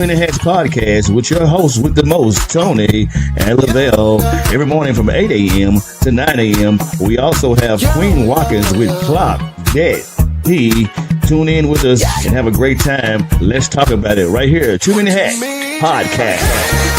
In the Heads podcast with your hosts with the most, Tony and Lavelle, every morning from 8 a.m. to 9 a.m. We also have Queen Watkins with Clock Dead P. Tune in with us and have a great time. Let's talk about it right here. Too Many Hats podcast.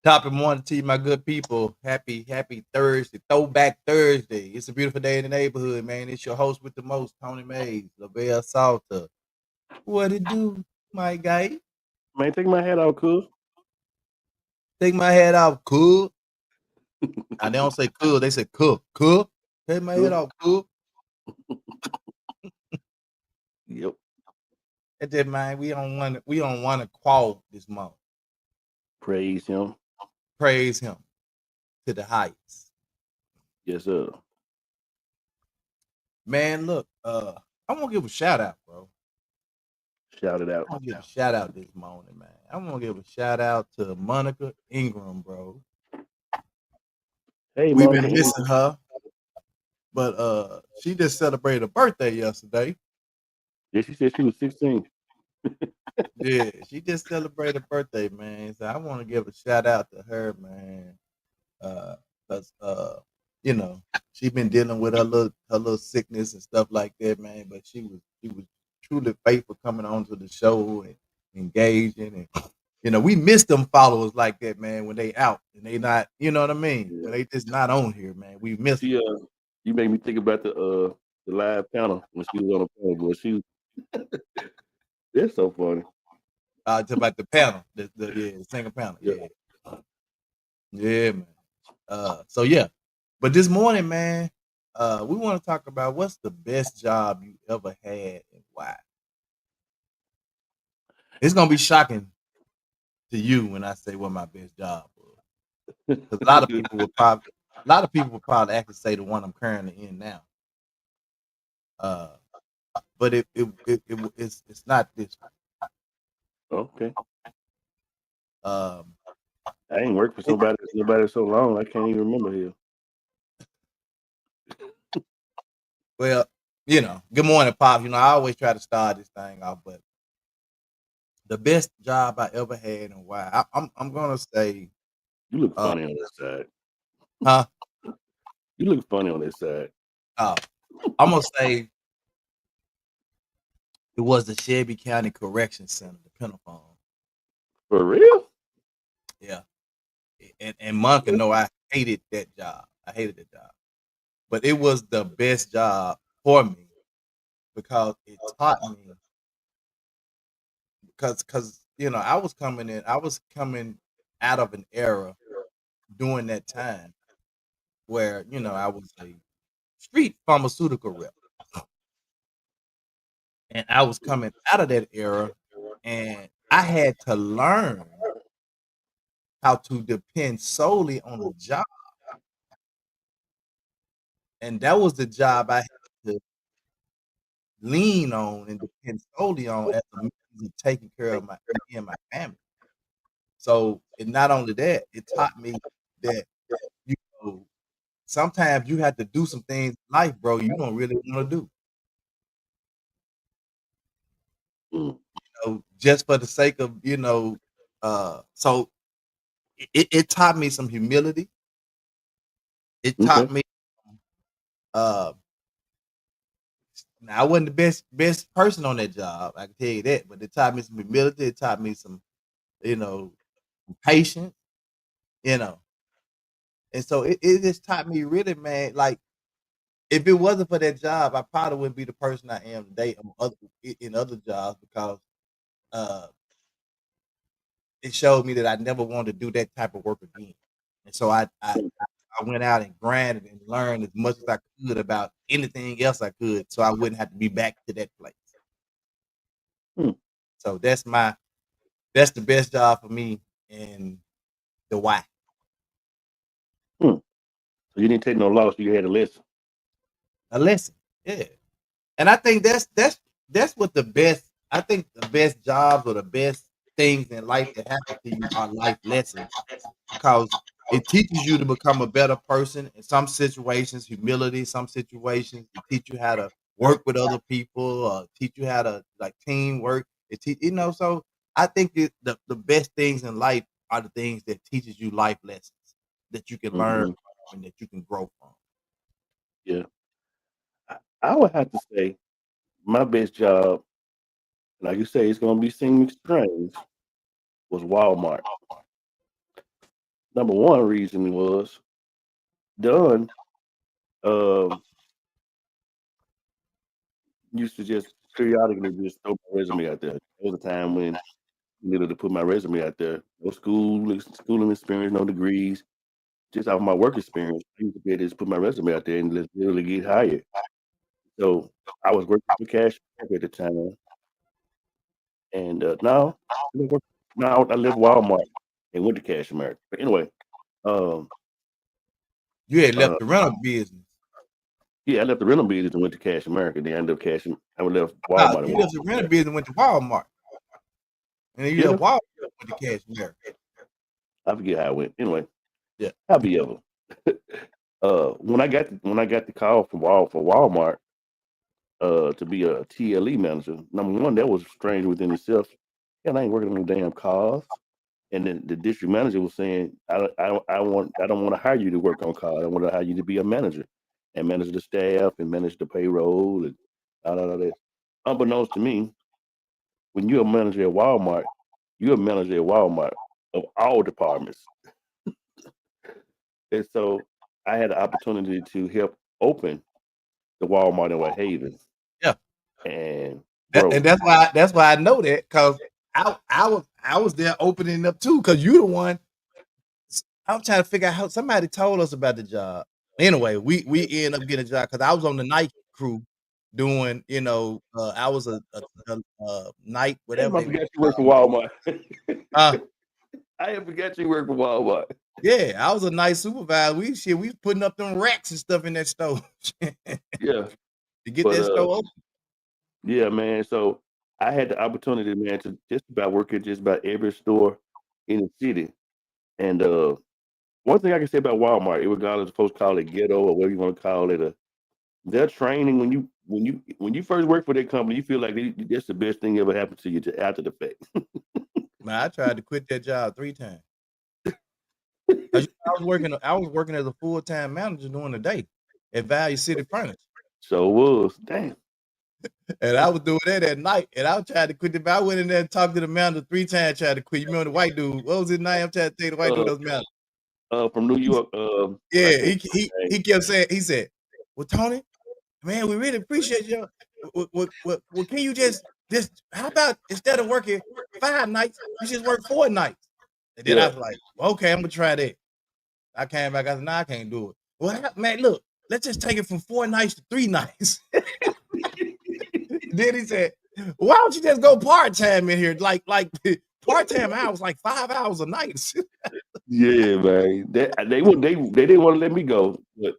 Top and morning to you, my good people. Happy Thursday, Throwback Thursday. It's a beautiful day in the neighborhood, man. It's your host with the most, Tony Mays, Lavelle Salter. What it do, my guy? Man, take my hat off, cool. Take my head off, cool. Now, they don't say cool, they say cool. Take my head off, cool. Yep. That's it, man. We don't want to qual this month. Praise him. Praise him to the highest. Yes, sir. Man, look, I want to give a shout out, bro. Shout it out. I want to give a shout out this morning, man. I want to give a shout out to Monica Ingram, bro. Hey, We've Monica. been missing her, but she just celebrated a birthday yesterday. Yeah, she said she was 16. Yeah, she just celebrated a birthday, man. So I want to give a shout out to her, man. Cause you know, she been dealing with her little sickness and stuff like that, man. But she was truly faithful coming on to the show and engaging, and you know, we miss them followers like that, man, when they out and they not, you know what I mean? Yeah. When they just not on here, man. We miss them. You made me think about the live panel when she was on the panel, boy. She that's so funny. Talk about the panel, the single panel. Yeah. Yeah, man. So yeah. But this morning, man, we want to talk about what's the best job you ever had and why. It's gonna be shocking to you when I say what my best job was. Because a lot of people would probably actually say the one I'm currently in now. But it's not this one. Okay. I ain't worked for nobody so long. I can't even remember here. Well, you know, good morning, Pop. You know, I always try to start this thing off, but the best job I ever had and why I'm gonna say you look funny on this side. Huh? You look funny on this side. I'm gonna say it was the Shelby County Correction Center, the Pentagon. For real? Yeah. And Monica know I hated that job. But it was the best job for me because it taught me because you know I was coming out of an era during that time where, you know, I was a street pharmaceutical rep. And I was coming out of that era and I had to learn how to depend solely on a job. And that was the job I had to lean on and depend solely on as a means of taking care of me and my family. So, and not only that, it taught me that, you know, sometimes you have to do some things in life, bro, you don't really want to do. You know, just for the sake of, you know, so it taught me some humility. It taught me now I wasn't the best person on that job, I can tell you that, but it taught me some humility, it taught me some, you know, patience, you know. And so it just taught me really, man, like if it wasn't for that job, I probably wouldn't be the person I am today in other jobs because it showed me that I never wanted to do that type of work again. And so I I went out and grinded and learned as much as I could about anything else I could, so I wouldn't have to be back to that place. Hmm. So that's the best job for me, and the why. So you didn't take no loss. You had a lesson. A lesson, yeah. And I think that's what the best. I think the best jobs or the best things in life that happen to you are life lessons, because it teaches you to become a better person in some situations, humility, some situations, it teach you how to work with other people, teach you how to like teamwork. So I think the best things in life are the things that teaches you life lessons that you can learn Mhm. from and that you can grow from. Yeah. I would have to say my best job, like you say, it's gonna be seem strange, was Walmart. Number one reason was Don used to just periodically just throw my resume out there. There was a time when you needed to put my resume out there. No schooling experience, no degrees, just out of my work experience. I used to be able to just put my resume out there and just literally get hired. So I was working for Cash at the time, and now I left Walmart and went to Cash America. But anyway, um, You had uh, left the rental business. yeah, I left the rental business and went to Cash America. Then I ended up cashing. I left Nah, Walmart and you went left the to Cash rental America. business and went to Walmart. And then you Did I? left Walmart and went to Cash America. I forget how it went. Anyway, Yeah. however, when I got the call from Walmart to be a TLE manager, number one, that was strange within itself. And I ain't working on no damn cars. And then the district manager was saying, I don't want to hire you to work on cars. I want to hire you to be a manager and manage the staff and manage the payroll and all that. Unbeknownst to me, when you're a manager at Walmart, you're a manager at Walmart of all departments. And so I had the opportunity to help open the Walmart in White Haven. Yeah. And And bro, that's why I know that, because I was there opening up too, because you the one. I'm trying to figure out how somebody told us about the job. Anyway, we end up getting a job because I was on the night crew doing, I was a night, damn, whatever I they forgot want you to work for call Walmart. it. I forgot you work for Walmart. Yeah, I was a night supervisor. We was putting up them racks and stuff in that store Yeah. to get But that store open. yeah, man. So I had the opportunity, man, to just about work at just about every store in the city. And one thing I can say about Walmart, regardless of folks call it ghetto or whatever you want to call it, their training when you first work for their company, you feel like that's the best thing ever happened to you after the fact. Man, I tried to quit that job 3 times. I was working as a full-time manager during the day at Value City Furniture. So it was. Damn. And I was doing that at night, and I was trying to quit it. But I went in there and talked to the manager 3 times, tried to quit. You remember the white dude? What was his name? I'm trying to think of the white dude that was manager. From New York. I Yeah, can't he kept saying, he said, "Well, Tony, man, we really appreciate you. Well, can you just how about instead of working 5 nights, you just work 4 nights?" And then I was like, "Okay, I'm gonna try that." I came back, I said, "No, I can't do it." Well, man, look, let's just take it from 4 nights to 3 nights. Then he said, "Why don't you just go part-time in here? Like part-time hours, like 5 hours a night." Yeah, man. They didn't want to let me go, but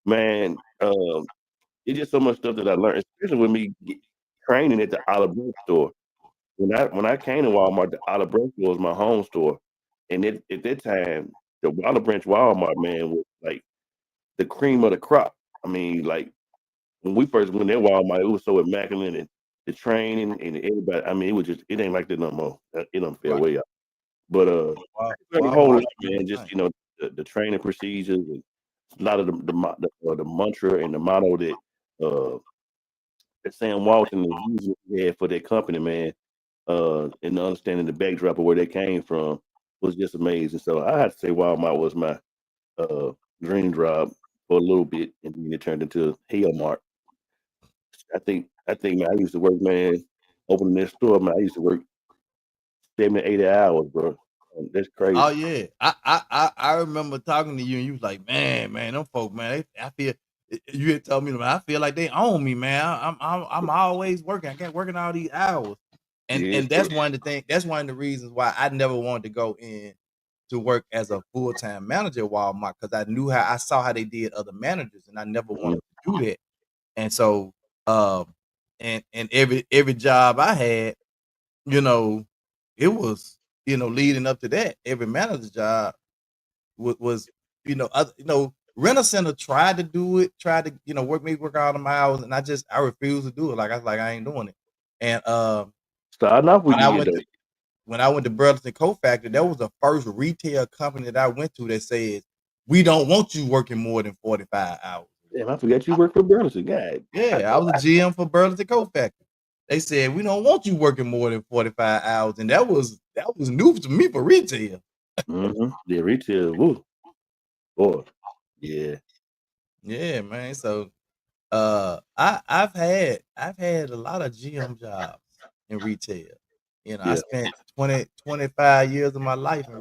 man, it's just so much stuff that I learned, especially with me training at the Olive Branch store. When I came to Walmart, the Olive Branch store was my home store, and at that time, the Olive Branch Walmart man was like the cream of the crop. I mean, like when we first went there Walmart, it was so immaculate and the training and everybody. I mean, it ain't like that no more. It don't feel way out. But learned a whole Walmart lot, man. Just thing. the training procedures and a lot of the mantra and the motto that Sam Walton is using for their company, man. And understanding the backdrop of where they came from was just amazing. So I had to say Walmart was my uh, dream job for a little bit, and then it turned into Hellmart. I think, man, I used to work, man, opening that store, man. I used to work 70, 80 hours, bro. That's crazy. Oh yeah, I remember talking to you, and you was like, man, them folk, man, I feel. You had told me, man, I feel like they own me, man. I'm always working. I can't working all these hours, and Yeah. that's one of the things. That's one of the reasons why I never wanted to go in to work as a full time manager at Walmart, because I saw how they did other managers, and I never wanted to do that. And so, and every job I had, you know, it was, leading up to that, every manager job was, Rent a Center tried to do it, tried to, work all the hours, and I refused to do it. Like I was like, I ain't doing it. And Starting off with when I you, went though. to when I went to Burlington Coat Factory, that was the first retail company that I went to that says, we don't want you working more than 45 hours. Damn, I forgot you work for Burlington. God. Yeah, I was a GM for Burlington Coat Factory. They said, we don't want you working more than 45 hours. And that was new to me for retail. Yeah, retail. Woo. Boy. Yeah. Yeah, man. So I've had a lot of GM jobs in retail. I Yeah. spent 25 years of my life in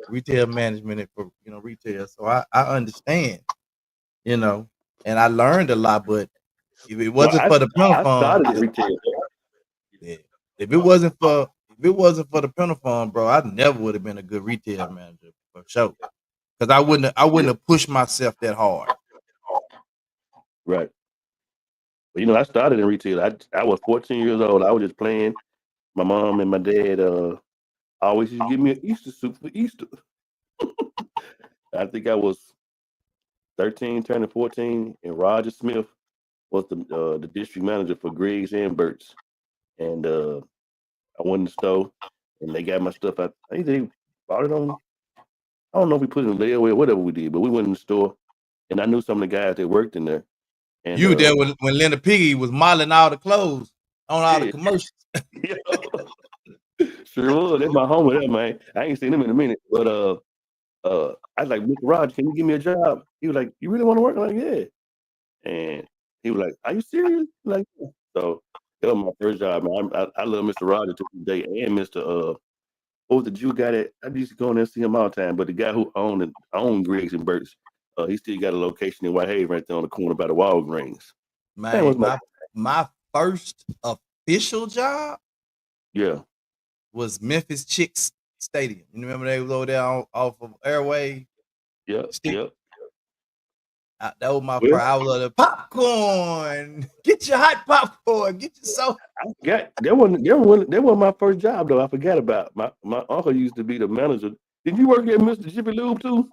retail management and for retail. So I understand, and I learned a lot, but if it Well, wasn't for the I started in penal retail. yeah, if it wasn't for the penal fund, bro, I never would have been a good retail manager for sure. Because I wouldn't have pushed myself that hard. Right. But I started in retail. I was 14 years old. I was just playing. My mom and my dad always used to give me an Easter suit for Easter. I think I was 13, turning 14, and Roger Smith was the district manager for Griggs and Burt's. And I went in the store, and they got my stuff out. I think they bought it on. I don't know if we put it in layaway or whatever we did, but we went in the store, and I knew some of the guys that worked in there. And You were there when Linda Piggy was modeling all the clothes on all the commercials. Yeah. Sure was. That's my homie there, man. I ain't seen him in a minute. But I was like, Mr. Roger, can you give me a job? He was like, you really want to work? I'm like, yeah. And he was like, are you serious? I'm like, yeah. So that was my first job, man. I love Mr. Roger to this day, and Mr. What was the Jew guy that I used to go in there and see him all the time? But the guy who owned Griggs and Burt's, he still got a location in Whitehaven right there on the corner by the Walgreens. Man, my first official job, yeah, was Memphis Chicks Stadium. You remember they was over there off of Airway? Yep. That was my first. I was the popcorn. Get your hot popcorn. Get your soda. That wasn't my first job though. I forgot about my uncle used to be the manager. Did you work at Mr. Jiffy Lube too?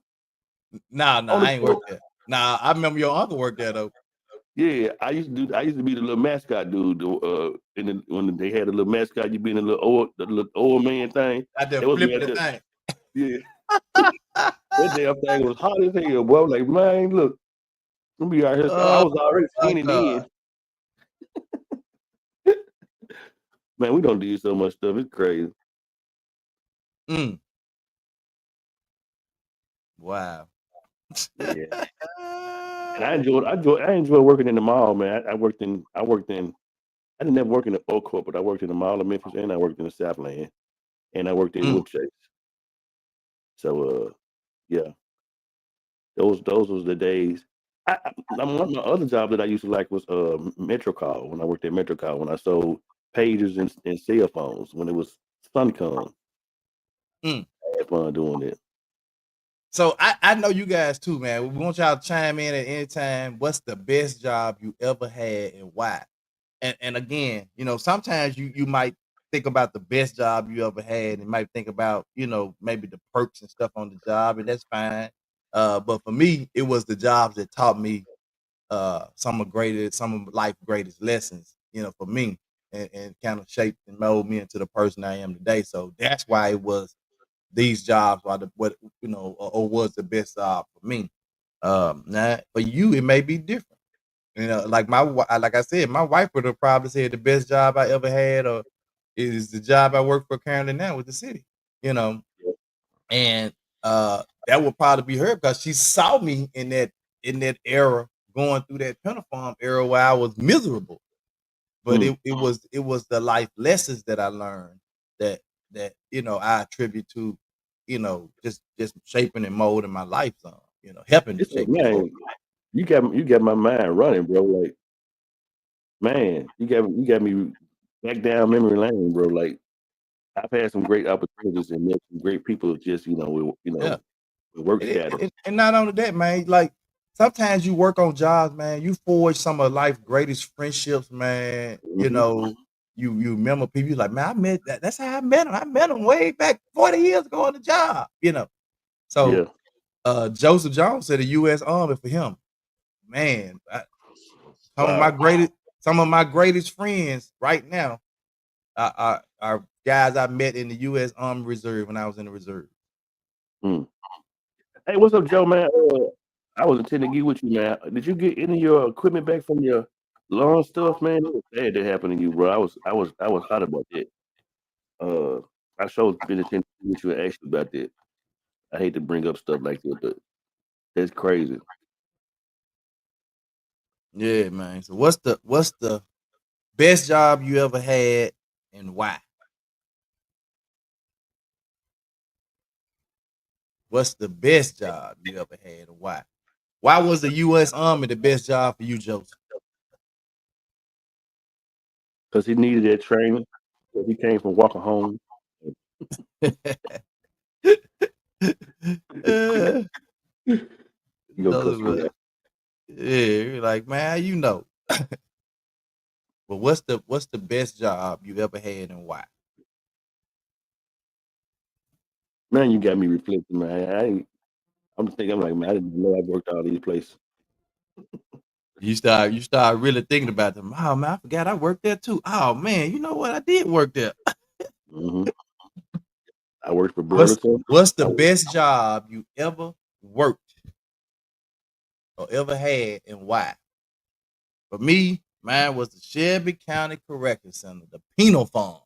Nah, I ain't worked there. Nah, I remember your uncle worked there though. Yeah, I used to be the little mascot dude. When they had a little mascot, you be in the little old man thing. I just flipped the thing. Yeah. That damn thing was hot as hell, boy. I was like, man, look, I'm be out here. I was already skinny then. Man, we don't do so much stuff. It's crazy. Wow. Yeah. And I enjoy working in the mall, man. I didn't ever work in the Oak Court, but I worked in the Mall of Memphis, and I worked in the Southland, and I worked in Woodchase. So, yeah, those was the days. One of my other jobs that I used to like was MetroCall. When I worked at MetroCall, when I sold pagers and cell phones, when it was Suncom. I had fun doing it. So I know you guys too, man. We want y'all to chime in at any time. What's the best job you ever had and why? And again, sometimes you might think about the best job you ever had and might think about, maybe the perks and stuff on the job, and that's fine. But for me, it was the jobs that taught me some of life's greatest lessons, for me, and kind of shaped and molded me into the person I am today. So that's why it was these jobs or was the best job for me. Now for you, it may be different. Like like I said, my wife would have probably said the best job I ever had, or is the job I work for currently now with the city. And that would probably be her because she saw me in that era, going through that penal era where I was miserable. But it was the life lessons that I learned that I attribute to just shaping and molding my life some, helping to It's like, shape and mold. man, you got my mind running, bro. Like, man, you got me back down memory lane, bro. Like, I've had some great opportunities and met some great people just, Yeah. with work status. And not only that, man, like sometimes you work on jobs, man, you forge some of life's greatest friendships, man. Mhm. You remember people you like, man, I met that's how I met him. I met him way back 40 years ago on the job. So Yeah. Joseph Jones said the US Army for him. Man, Wow. some of my greatest friends right now are guys I met in the US Army Reserve when I was in the reserve. Mm. Hey, what's up, Joe, man? I was intending to get with you, man. Did you get any of your equipment back from your lawn stuff, man? It was sad that happened to you, bro. I was hot about that. Uh, I sure been intending to get with you and ask you about that. I hate to bring up stuff like that, but that's crazy. Yeah, man. So what's the best job you ever had and why? What's the best job you ever had and why? Why was the US Army the best job for you, Joseph? Because he needed that training. 'Cause he came from walking home. Uh, You gonna cuss me out. yeah, you're like, man, But what's the best job you ever had and why? Man, you got me reflecting, man. I'm thinking, I'm like, man, I didn't know I worked all these places. You start really thinking about them. Oh man, I forgot I worked there too. Oh man, you know what? I did work there. Hmm I worked for What's Burleson. what's I the best job you ever worked or ever had and why? For me, mine was the Shelby County Correction Center, the penal farm.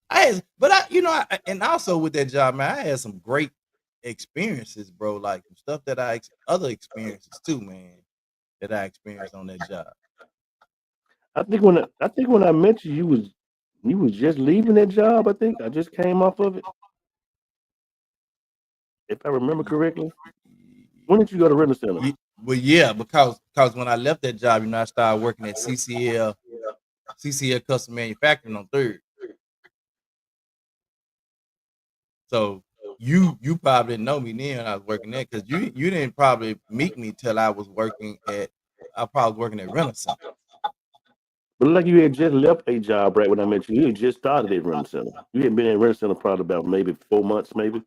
And also with that job, man, I had some great experiences, bro. Like some stuff that other experiences too, man, that I experienced on that job. I think when I met you, you was just leaving that job. I think I just came off of it, if I remember correctly. When did you go to Rental Center? Well, yeah, because when I left that job, I started working at CCL Custom Manufacturing on Third. So you probably didn't know me then when I was working there because you didn't probably meet me till I probably working at Renaissance. But like you had just left a job right when I met you. You had just started at Rental Center. You hadn't been at Rental Center probably about maybe 4 months, maybe.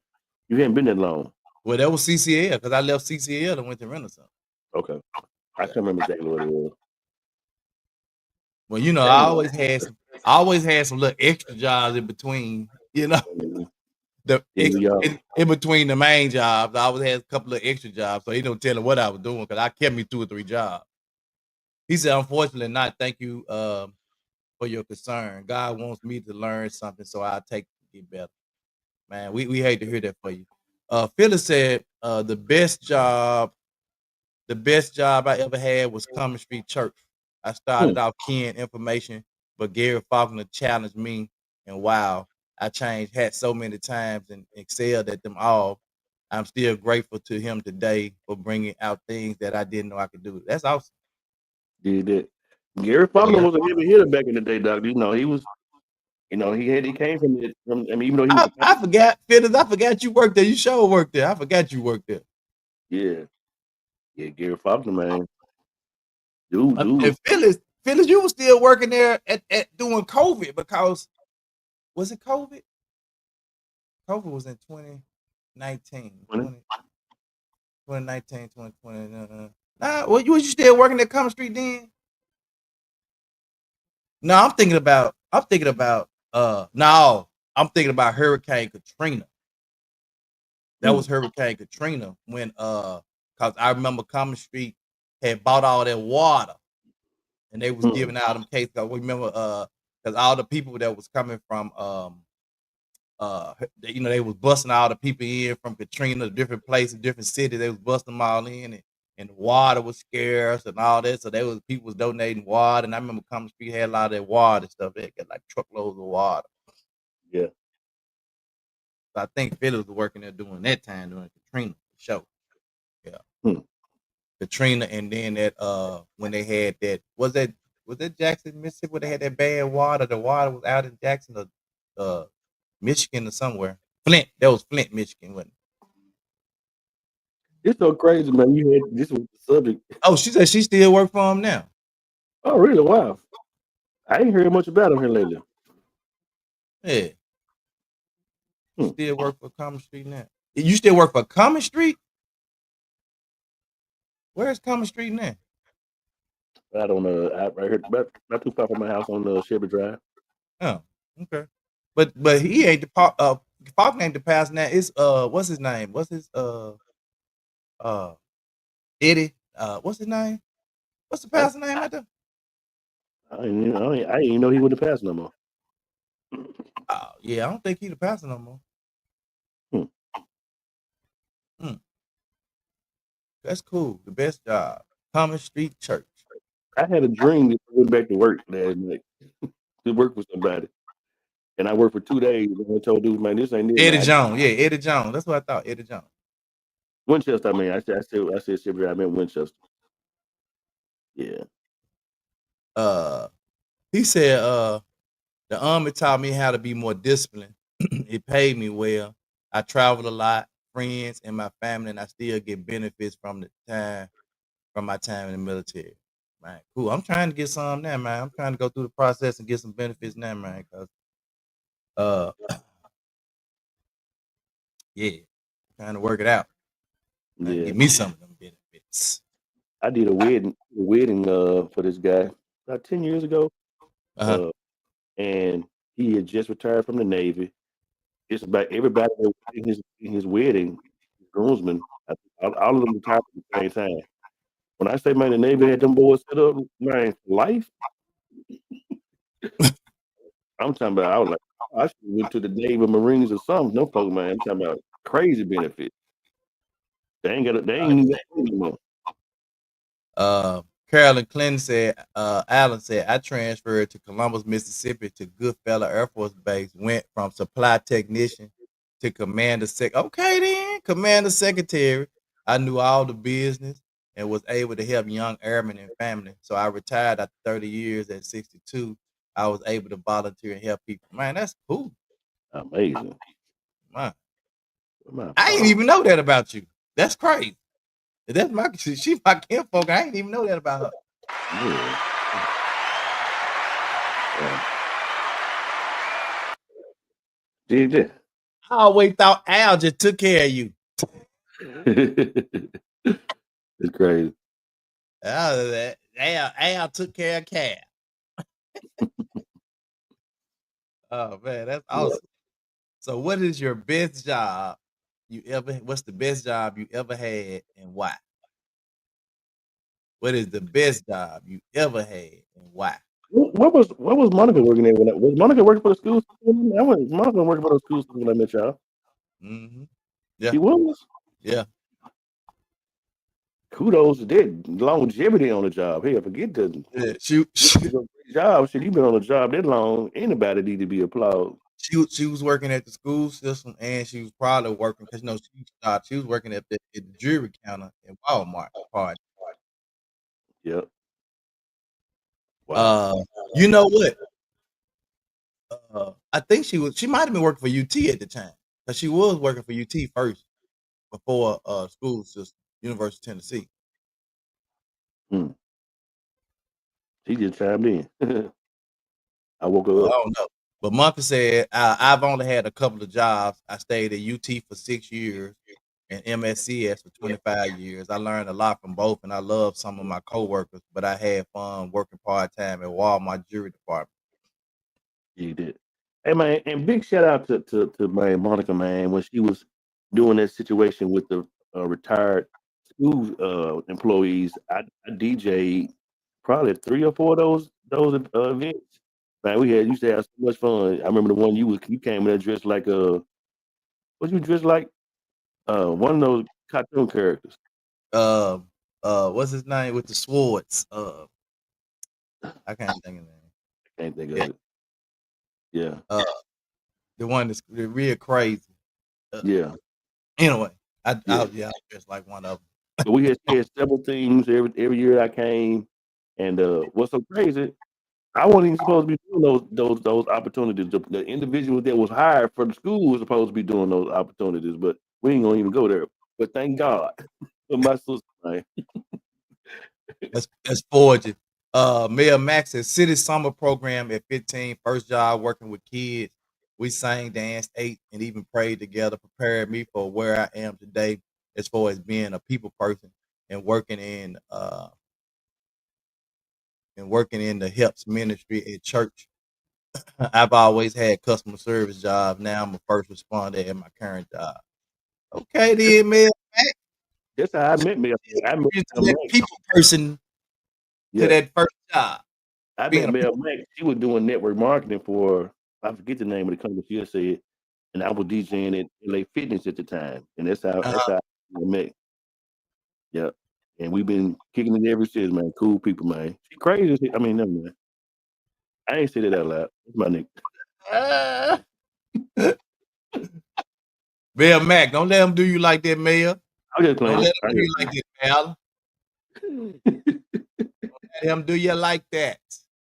You hadn't been that long. Well, that was CCL because I left CCL and went to Renaissance. Okay. I can't remember exactly what it was. Well, Dang. I always had some little extra jobs in between. Mhm. The Yeah, we all. in between the main jobs, I always had a couple of extra jobs, so he don't tell him what I was doing because I kept me 2 or 3 jobs. He said, "Unfortunately, not. Thank you for your concern. God wants me to learn something, so I'll take it to get better." Man, we hate to hear that for you. Phyllis said, the best job I ever had was Common Street Church. I started Hmm. off keying information, but Gary Faulkner challenged me, and wow, I changed hats so many times and excelled at them all. I'm still grateful to him today for bringing out things that I didn't know I could do. That's awesome. Did that. Gary Faulkner was a heavy hitter back in the day, Doc. He was. He came from it. I mean, even though he was. I forgot, Phyllis. I forgot you worked there. You sure worked there. I forgot you worked there. Yeah, yeah, Gary Faulkner, man, dude And was. Phyllis, you were still working there at doing COVID because was it COVID? COVID was in 2019, Funny. 2019, 2020. Nah, was you still working at Common Street then? No, I'm thinking about Hurricane Katrina. That Hmm. was Hurricane Katrina when cause I remember Common Street had bought all that water and they was Hmm. giving out them cases. I remember because all the people that was coming from they was busting all the people in from Katrina, different places, different cities. They was busting them all in, and the water was scarce and all that. So people was donating water, and I remember Common Street had a lot of that water and stuff. They got like truckloads of water. Yeah, So I think Philly was working there during that time during Katrina show. Yeah. Katrina, and then that when they had that was that Jackson, Mississippi, where they had that bad water. The water was out in Jackson or Michigan or somewhere. Flint. That was Flint, Michigan, wasn't it? It's so crazy, man. You had this was the subject. Oh, she said she still work for him now. Oh, really? Wow. I ain't heard much about him here lately. Yeah. Still work for Common Street now. You still work for Common Street? Where's Common Street now? I don't know. I heard not too far from my house on Shelby Drive. Oh, okay. But he ain't the Faulkner ain't the pastor now. It's what's his name? What's his Eddie? What's his name? What's the pastor name out there? I didn't even know he wouldn't pass no more. Yeah, I don't think he the pastor no more. That's cool. The best job. Common Street Church. I had a dream that I went back to work last night to work for somebody. And I worked for 2 days. And I told dude, man, this ain't it. Eddie Jones. Yeah, Eddie Jones. That's what I thought. Eddie Jones. Winchester, I mean. I said Shelby, I meant Winchester. Yeah. He said, the Army taught me how to be more disciplined. It paid me well. I traveled a lot, friends and my family, and I still get benefits from my time in the military. Man, cool. I'm trying to get some now, man. I'm trying to go through the process and get some benefits now, man. Cause yeah, trying to work it out. Yeah, give me some of them benefits. I did a wedding for this guy about 10 years ago. And he had just retired from the Navy. Just about everybody in his wedding, his groomsmen, all of them retired at the same time. When I say, man, the Navy had them boys set up, man, for life. I'm talking about, I was like, I should have went to the Navy Marines or something. No folk, man. I'm talking about crazy benefits. They ain't anymore. Carolyn Clinton said, Allen said, I transferred to Columbus, Mississippi to Goodfellow Air Force Base, went from supply technician to commander secretary. I knew all the business and was able to help young airmen and family. So I retired after 30 years at 62. I was able to volunteer and help people. Man, that's cool. Amazing. Man. I didn't even know that about you. That's crazy. That's she's my kinfolk. I didn't even know that about her. Yeah. Did I always thought Al just took care of you. It's crazy. Al took care of Cal. Oh man, that's awesome. So what is your best job what's the best job you ever had and why? What is the best job you ever had and why? What was Monica working at? Was Monica working for the school system? Monica working for the school system when I met y'all. Mm-hmm. Yeah. She was? Yeah. Kudos to that longevity on the job. Hey, forget the job. Shit, you been on the job that long. Anybody need to be applauded. She was working at the school system, and she was probably working because she was working at the jewelry counter in Walmart. Yep. Wow. You know what? I think she might have been working for UT at the time because she was working for UT first before school system, University of Tennessee. She just chimed in. I woke her up. I don't know. But Monica said, I've only had a couple of jobs. I stayed at UT for 6 years and MSCS for 25 years. I learned a lot from both, and I love some of my coworkers, but I had fun working part-time at Walmart jewelry department. You did. Hey, man, and big shout out to my Monica, man, when she was doing that situation with the retired school employees. I DJ'd probably 3 or 4 of those events. Man, we used to have so much fun. I remember the one you came in there dressed like what you dressed like? One of those cartoon characters. What's his name with the swords? I can't think of the name. I can't think of it. Yeah. The one that's real crazy. Yeah. Anyway, I Yeah. was just like one of them. But we had several teams every year I came, and what's so crazy? I wasn't even supposed to be doing those opportunities. The individual that was hired for the school was supposed to be doing those opportunities, but we ain't gonna even go there. But thank God for my sister, man. Let's forge it. Mayor Max says City Summer Program at 15, first job working with kids. We sang, danced, ate, and even prayed together, prepared me for where I am today as far as being a people person and working in the helps ministry at church. I've always had customer service job. Now I'm a first responder at my current job. Okay, then, Mayor Max. That's how I met Mayor. I met Into Mayor that Max. people person to Yeah, that first job. I Being met a Mayor Max. She was doing network marketing for, I forget the name of the company. She just said, and I was DJing at LA Fitness at the time, and that's how I met. Yeah, and we've been kicking it ever since, man. Cool people, man. She crazy. I mean, never mind. I ain't say that out loud. That's my nigga. Mayor Mac, don't let him do you like that, Mayor. I'm just Don't playing. let him do you like that, pal. Don't let him do you like that.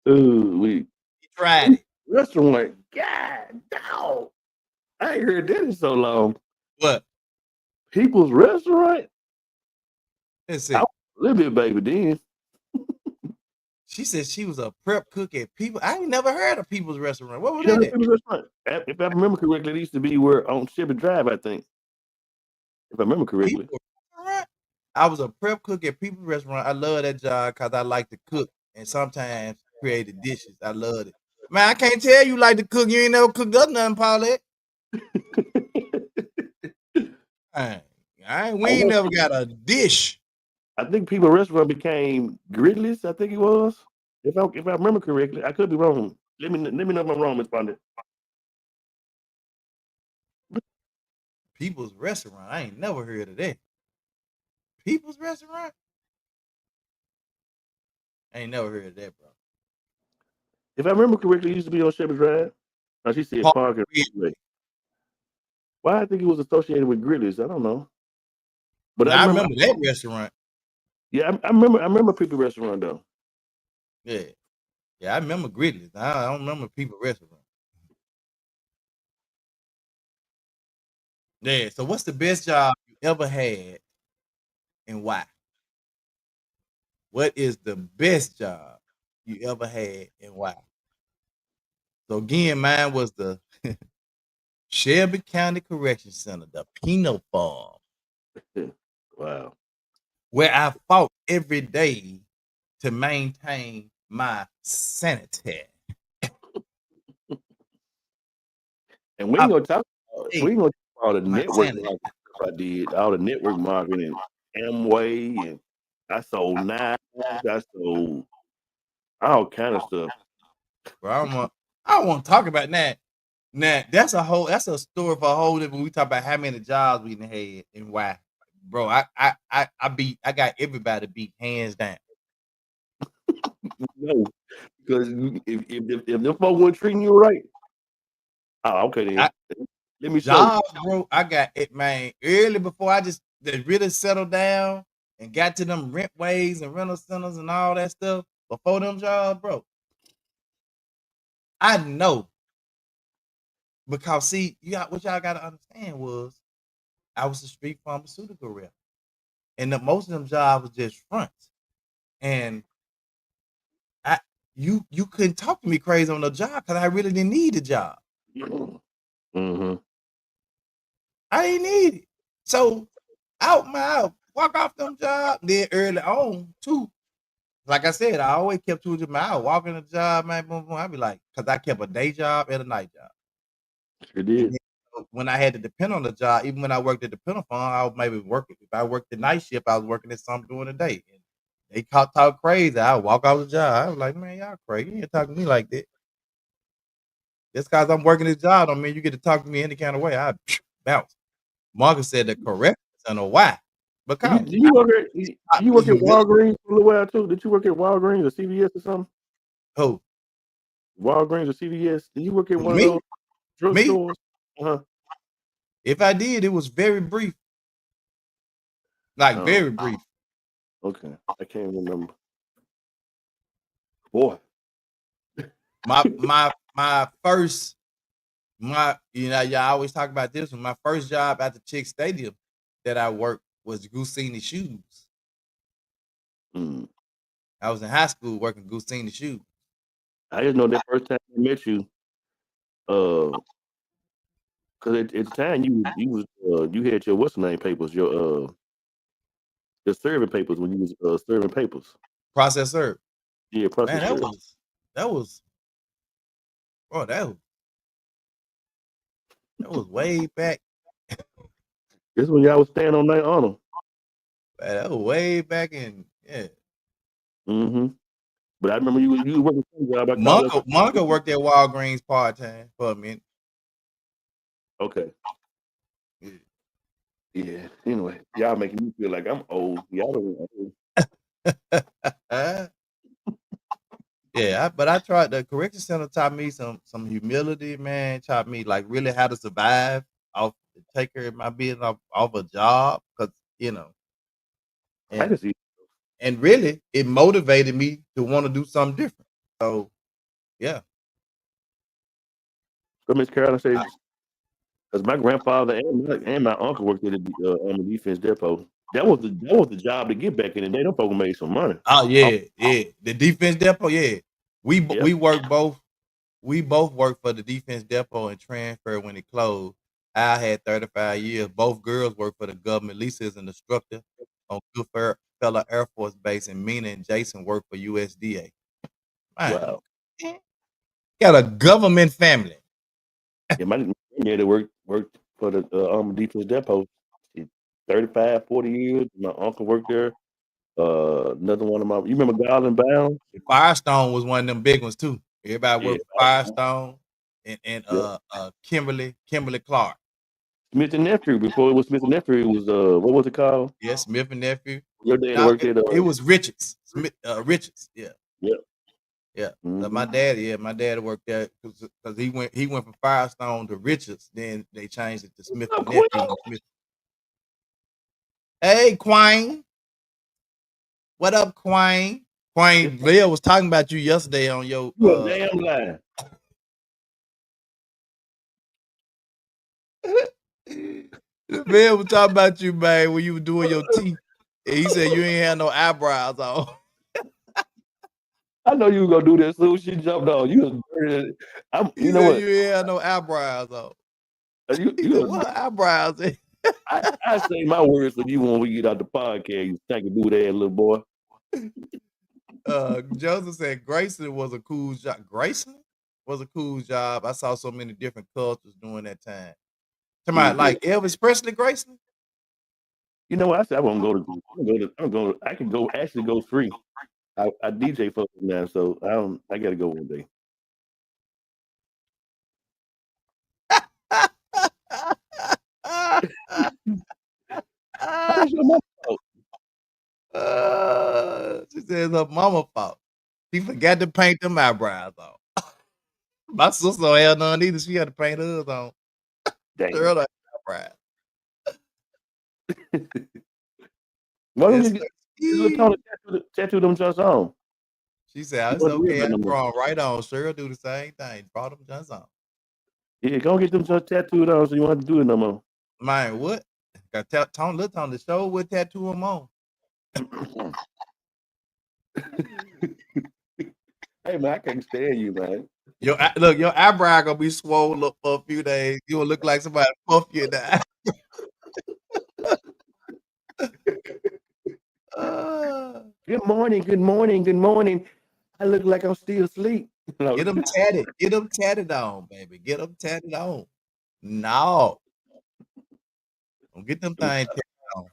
Ooh, He tried it. restaurant. God, dog. I ain't heard that in so long. What? People's Restaurant. Let's see. I was a little bit baby then. She said she was a prep cook at People. I ain't never heard of People's Restaurant. What was Yeah, that at? People's Restaurant. If I remember correctly, it used to be where on Shepherd Drive, I think. If I remember correctly. People's Restaurant? I was a prep cook at People's Restaurant. I love that job because I like to cook and sometimes create the dishes. I love it. Man, I can't tell you like to cook. You ain't never cooked up nothing, Paulette. We ain't never got a dish. I think People's Restaurant became Gridley's. I think it was. If I remember correctly, I could be wrong. Let me know if I'm wrong, Miss Pondit. People's Restaurant. I ain't never heard of that. People's Restaurant? I ain't never heard of that, bro. If I remember correctly, it used to be on Shepherd Drive. Oh, she said Park and Ridgeway. Why I think it was associated with Gridley's, I don't know. But I remember that restaurant. Yeah, I remember People Restaurant though. Yeah. Yeah, I remember Gridley's. I don't remember People Restaurant. Yeah. So what's the best job you ever had and why? What is the best job you ever had and why? So again, mine was the Shelby County Correction Center, the Penal Farm. Wow. Where I fought every day to maintain my sanity. And we ain't gonna talk about all the network marketing stuff I did, all the network marketing and Amway, and I sold knives, I sold all kind of stuff. Bro, I don't want to talk about that. Now that's a story for a whole different. We talk about how many jobs we had and why. Bro, I got everybody beat hands down. No, because if them folks weren't treating you right, oh, okay then. Let me jobs, bro. I got it, man. Early before I just really settled down and got to them rent ways and rental centers and all that stuff. Before them jobs, bro. I know. Because see, what y'all gotta understand was I was a street pharmaceutical rep. And most of them jobs was just fronts. And you couldn't talk to me crazy on the job because I really didn't need a job. Mm-hmm. I didn't need it. So I walk off them jobs. Then early on too. Like I said, I always kept 2 jobs. I would walk in the job, man, boom, boom. I'd be like, because I kept a day job and a night job. Sure did. When I had to depend on the job, even when I worked at the Penal Farm, I would maybe work. If I worked the night shift, I was working at something during the day. And they talk crazy. I would walk off the job. I was like, man, y'all crazy. You ain't talking to me like that. Just because I'm working this job don't mean you get to talk to me any kind of way. I bounce. Marcus said the correct answer why. Because Did you work at Walgreens for a little while too? Did you work at Walgreens or CVS or something? Who? Walgreens or CVS? Did you work at one Me? of those drugstores? Uh-huh. If I did, it was very brief. Like very brief. Okay, I can't remember. Boy, My first y'all always talk about this one. My first job at the Chick Stadium that I worked was Gusini Shoes. mm. I was in high school working Gusini Shoes. I just know that first time I met you, because at the time you had your what's the name papers, your serving papers when you was serving papers. Process serve. Yeah, process Man, serve. that was way back. This when y'all was staying on Night Honor. Man, that was way back in Mm-hmm. But I remember you was working some job. I called Monka worked at Walgreens part time for a minute. Okay. Yeah. Anyway, y'all making me feel like I'm old. Y'all don't. Yeah, but I tried. The correction center taught me some humility, man. Taught me like really how to survive, off take care of my business off a job, because I can see. and really it motivated me to want to do something different. So yeah. So Miss Carolyn said, because my grandfather and my uncle worked at on the defense depot. That was the job to get back in the day. Them folks made some money. Oh yeah. The defense depot, yeah. We worked both. We both worked for the defense depot and transferred when it closed. I had 35 years. Both girls worked for the government. Lisa is an instructor on Goodfellow Air Force Base, and Mina and Jason worked for USDA. Man, Wow. got a government family. Yeah, my dad worked for the defense depot. 35, 40 years. My uncle worked there. Another one of my, you remember Garland Bound? Firestone was one of them big ones too. Everybody worked for Firestone and Kimberly Clark. Smith and Nephew. Before it was Smith and Nephew, it was what was it called? Yeah, Smith and Nephew. Your dad worked at it was Richards. Richards. Yeah. Yeah. Yeah. Mm-hmm. My dad worked there because he went from Firestone to Richards. Then they changed it to Smith and Nephew. Smith. Hey, Quine. What up, Quine? Quine, Leo was talking about you yesterday on your damn lie. Man was talking about you, man, when you were doing your teeth. And he said you ain't had no eyebrows on. I know you were gonna do that soon. She jumped on you. You know what? You ain't had no eyebrows on. You what eyebrows? I say my words for you when we get out the podcast. You think you do that, little boy. Joseph said Grayson was a cool job. Grayson was a cool job. I saw so many different cultures during that time. Like Elvis Presley, Grayson. You know what? I said I won't go to. I can go actually go free. I DJ for them now, so I gotta go one day. How's your mama fault? She says her mama fault. She forgot to paint them eyebrows on. My sister don't have none either. She had to paint hers on. Dang. Girl, eyebrows. Why don't you tattoo them just on? She said, it's okay. I'm drawing right on. Cheryl do the same thing. Draw them just on. Yeah, go get them just tattooed on so you won't have to do it no more. Man, what? Got Tone looked on the show with tattoo them on. Hey man, I can't stand you, man. Your eyebrow gonna be swollen up for a few days. You will look like somebody puff you in the eye. Good morning. I look like I'm still asleep. Get them tatted. Get them tatted on, baby. Get them tatted on. No. Don't get them things tatted on.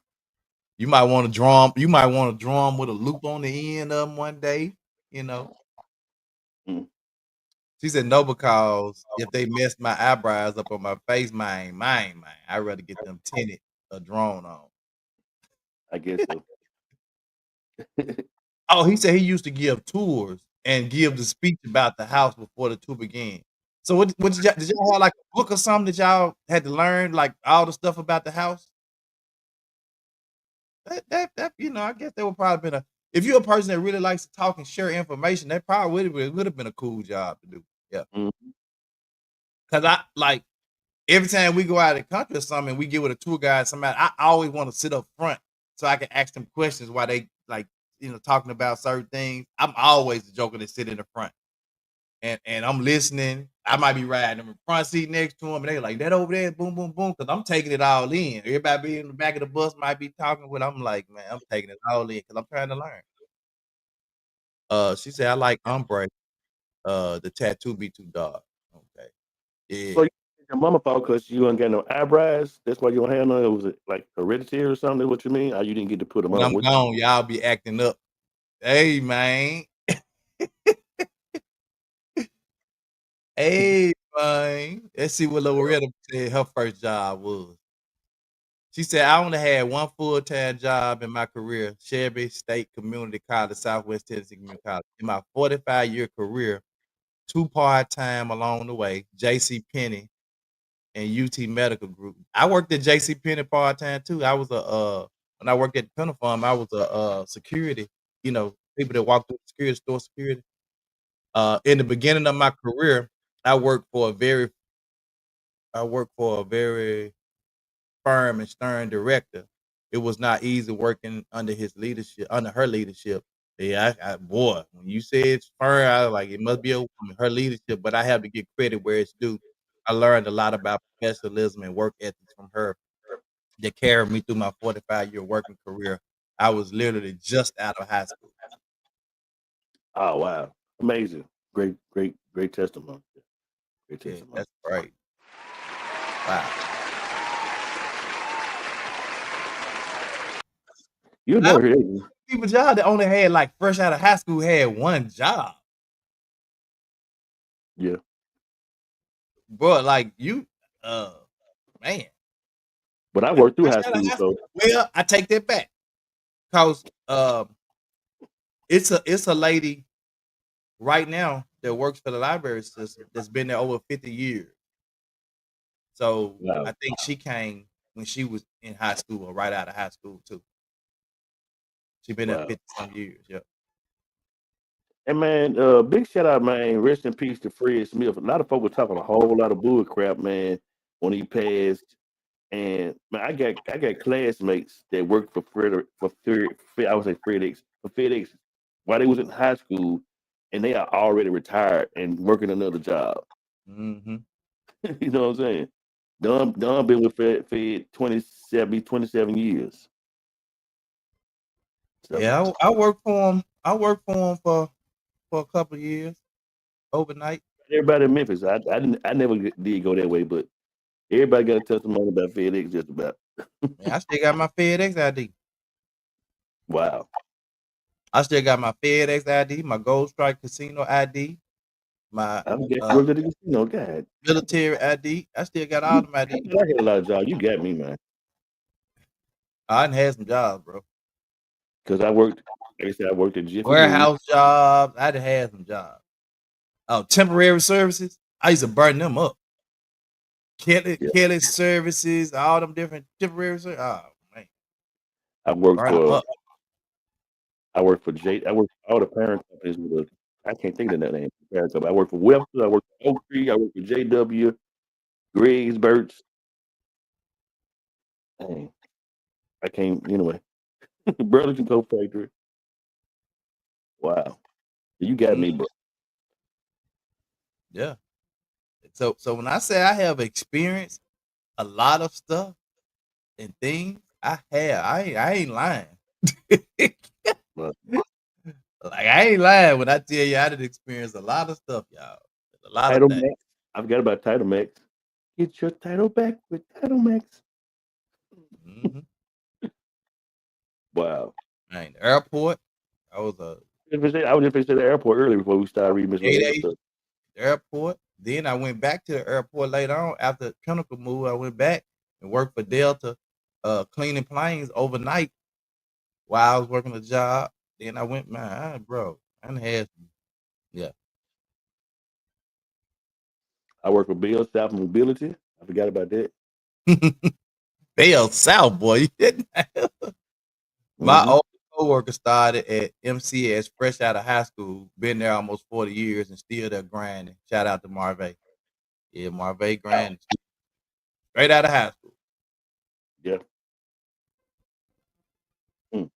You might want to draw them. You might want to draw them with a loop on the end of them one day. She said no, because if they mess my eyebrows up on my face, mine. I'd rather get them tinted or drawn on. I guess so. Oh, he said he used to give tours and give the speech about the house before the tour began. So what did y'all have like a book or something that y'all had to learn like all the stuff about the house? That I guess that would probably been a if you're a person that really likes to talk and share information, that probably would have been a cool job to do. Yeah. Mhm. Cause I like every time we go out of the country or something and we get with a tour guide, somebody I always want to sit up front so I can ask them questions while they like, talking about certain things. I'm always the joker that sit in the front. And I'm listening. I might be riding in the front seat next to them, and they like that over there, boom, boom, boom, because I'm taking it all in. Everybody be in the back of the bus might be talking with. I'm like, man, I'm taking it all in because I'm trying to learn. She said I like ombre. The tattoo be too dark. Okay, yeah. So your mama thought because you don't get no eyebrows, that's why you don't have none. Was it like hereditary or something? What you mean? Or you didn't get to put them When up? I'm gone, y'all be acting up. Hey, man. Hey, man. Let's see what Loretta said her first job was. She said, I only had one full-time job in my career, Shelby State Community College, Southwest Tennessee Community College. In my 45-year career, two part-time along the way, J.C. Penney and UT Medical Group. I worked at J.C. Penney part-time too. I was when I worked at the Penal Farm, I was a security, people that walk through the security store security. In the beginning of my career, I worked for a very firm and stern director. It was not easy working under her leadership. Yeah, boy, when you said it's firm, I was like, it must be a woman, her leadership, but I have to give credit where it's due. I learned a lot about professionalism and work ethics from her that carried me through my 45-year working career. I was literally just out of high school. Oh wow, amazing! Great testimony. Great Yeah, testimony. that's right. Wow. You'll Now, never hear it. people job that only had like fresh out of high school had one job. Yeah, Bro, like you, uh, man. but I worked through Fresh high out of school, high so school. Well, I take that back. Cause it's a lady right now that works for the library system that's been there over 50 years. So wow. I think she came when she was in high school or right out of high school too. She been there Wow. 50 some years. Yeah. And man, big shout out, man. Rest in peace to Fred Smith. A lot of folks were talking a whole lot of bull crap, man, when he passed. And man, I got classmates that worked for I would say FedEx while they was in high school, and they are already retired and working another job. Hmm. You know what I'm saying? Don been with Fed 27 years. So Yeah, I worked for him. I worked for him for a couple of years overnight. everybody in Memphis, I never did go that way, but everybody got a testimony about FedEx just about. Man, I still got my FedEx ID. Wow. I still got my FedEx ID, my Gold Strike Casino ID, my I'm getting worked at the casino. God. military ID. I still got all You, them I ID. thought I had a lot of jobs. You got me, man. I done had some jobs, bro. Because I worked, like I said, I worked at Jiffy Lube. Warehouse jobs. I done had some jobs. Oh, temporary services. I used to burn them up. Yeah. Kelly services, all them different temporary services. Oh man, I worked burn them for up. I worked for I worked for all the parent companies with I can't think of that name. Parent company. I worked for Webster, I worked for Oak Tree, I worked for JW, Griggs, Burt's. Dang. I can't anyway. Burlington Coat Factory. Wow. You got me, Mm, bro. yeah. So when I say I have experienced a lot of stuff and things, I ain't lying. But Like I ain't lying when I tell you I did experience a lot of stuff, y'all. A lot of Title things. Max. I forgot about Title Max. Get your title back with Title Max. Hmm. Wow. Man, the airport. I was a I was just at the airport earlier before we started reading Miss Lavelle 8A stuff. airport. Then I went back to the airport later on after the Pinnacle move. I went back and worked for Delta, cleaning planes overnight while I was working a job. Then I went, man, bro, I done had some, yeah. I work for Bill South Mobility. I forgot about that. Bell South, boy. You didn't. My Mhm. old coworker started at MCS fresh out of high school. Been there almost 40 years and still there grinding. Shout out to Marvay. Yeah, Marvay grinding. Straight out of high school. Yeah. Mm,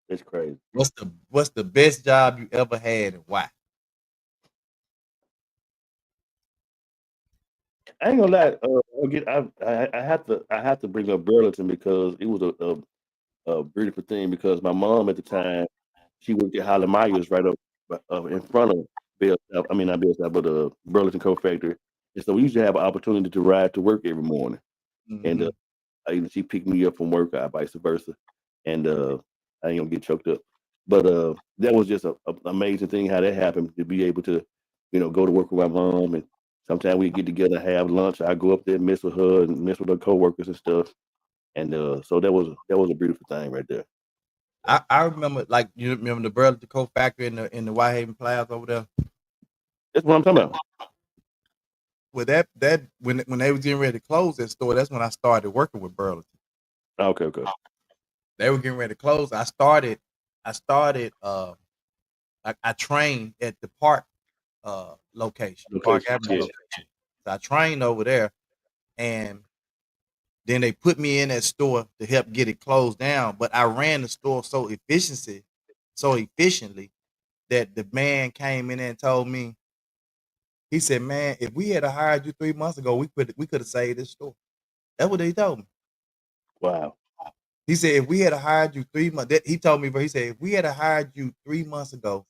it's crazy. What's the best job you ever had and why? I ain't gonna lie. Again, I have to bring up Burlington because it was a beautiful thing because my mom at the time she worked at Holly Myers right up in front of Bell South. I mean not Bell South, but Burlington Coat Factory. And so we used to have an opportunity to ride to work every morning. And Mm-hmm. she picked me up from work, vice versa. And I ain't gonna get choked up. But that was just a amazing thing how that happened to be able to, go to work with my mom and sometimes we get together, have lunch. I go up there, mess with her and mess with her coworkers and stuff. And so that was a beautiful thing right there. I remember like you remember the Burlington Coat Factory in the Whitehaven Plaza over there. That's what I'm talking about. Well, that when they was getting ready to close that store, that's when I started working with Burlington. Okay. They were getting ready to close. I trained at the park location, Park Location. Avenue Yeah. location. So I trained over there, and then they put me in that store to help get it closed down. But I ran the store so efficiently that the man came in there and told me, he said, "Man, if we had hired you 3 months ago, we could have saved this store." That's what he told me. Wow. He said, "If we had hired you 3 months," he told me, but he said, "If we had hired you 3 months ago,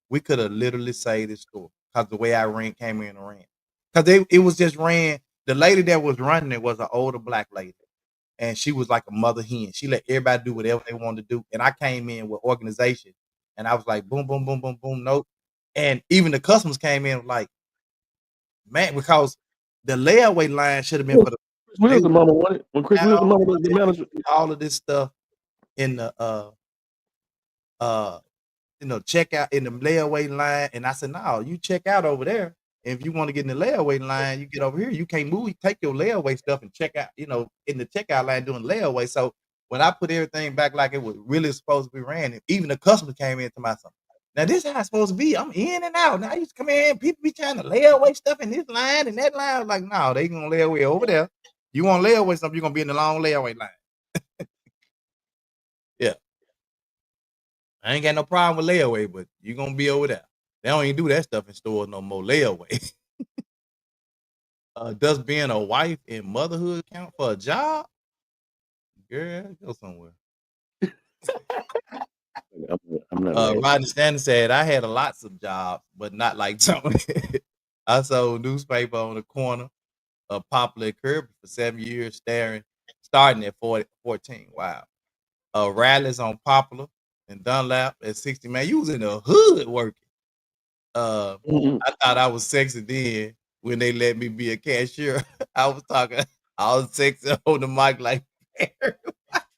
we could have literally saved this store because the way I came in and ran. Because it was just ran. The lady that was running it was an older black lady, and she was like a mother hen. She let everybody do whatever they wanted to do, and I came in with organization, and I was like, boom, boom, boom, boom, boom, nope. And even the customers came in like, man, because the layaway line should have been Chris for the they Wilson mama wanted when Chris got Wilson mama was the manager. all of this stuff in the uh check out in the layaway line. And I said, no, you check out over there. And if you want to get in the layaway line, you get over here. You can't move. You take your layaway stuff and check out, in the checkout line doing layaway. So when I put everything back like it was really supposed to be ran, and even the customer came in to my son. Now this is how it's supposed to be. I'm in and out. Now I used to come in, people be trying to lay away stuff in this line and that line. I was like, no, they gonna lay away over there. You want layaway stuff, you're gonna be in the long layaway line. Yeah. I ain't got no problem with layaway, but you gonna be over there. They don't even do that stuff in stores no more. Layaway. Does being a wife in motherhood count for a job? Girl, go somewhere. I'm not mad. Rodney Stanton said, I had lots of jobs, but not like Tony. I sold newspaper on the corner of Poplar and Kirby for 7 years, starting at 14. Wow. Rallies on Poplar and Dunlap at 60. Man, you was in the hood working. Mhm. I thought I was sexy then when they let me be a cashier. I was sexy on the mic like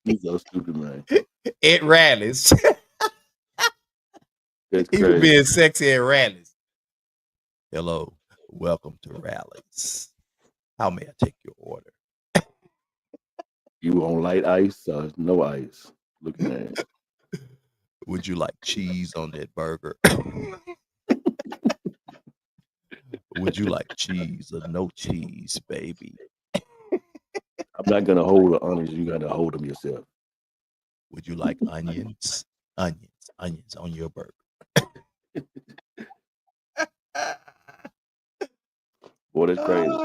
He's so stupid, man. at rallies. That's He was crazy. being sexy at rallies. Hello, welcome to rallies. How may I take your order? You on light ice or no ice? Looking at it. Would you like cheese on that burger? Would you like cheese or no cheese, baby? I'm not gonna hold the onions. You gotta hold them yourself. Would you like onions? Onions on your burger. Boy, that's crazy.